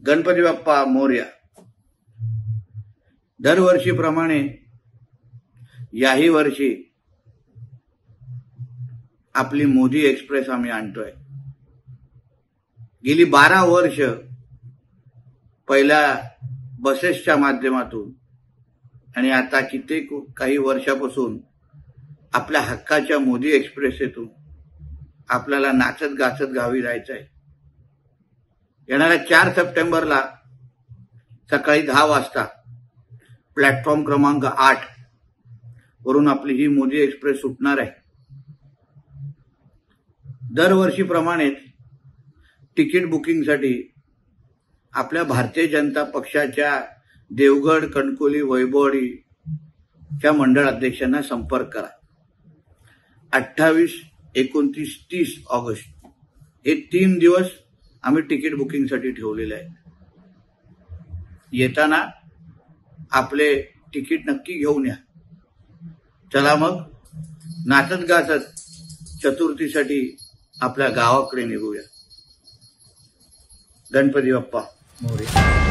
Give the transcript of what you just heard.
गणपती बाप्पा मोरया। दरवर्षीप्रमाणे याही वर्षी आपली मोदी एक्सप्रेस आम्ही आणतोय। गेली 12 वर्ष पहिल्या बसेसच्या माध्यमातून आणि आता कित्येक काही वर्षापासून आपल्या हक्काच्या मोदी एक्सप्रेसेतून आपल्याला नाचत गाचत गावी जायचंय। येणाऱ्या 4 सप्टेंबरला सकाळी 10 वाजता प्लॅटफॉर्म क्रमांक 8 वरून आपली ही मोदी एक्सप्रेस सुटणार आहे। दरवर्षीप्रमाणेच तिकीट बुकिंगसाठी आपल्या भारतीय जनता पक्षाच्या देवगड, कणकोली, वैभववाडीच्या मंडळ अध्यक्षांना संपर्क करा। 28, 29, 30 ऑगस्ट हे 3 दिवस आम्ही तिकीट बुकिंगसाठी ठेवलेले आहेत। येताना आपले तिकीट नक्की घेऊन या। चला मग नाचत गाचत चतुर्थीसाठी आपल्या गावाकडे निघूया। गणपती बाप्पा मोरया।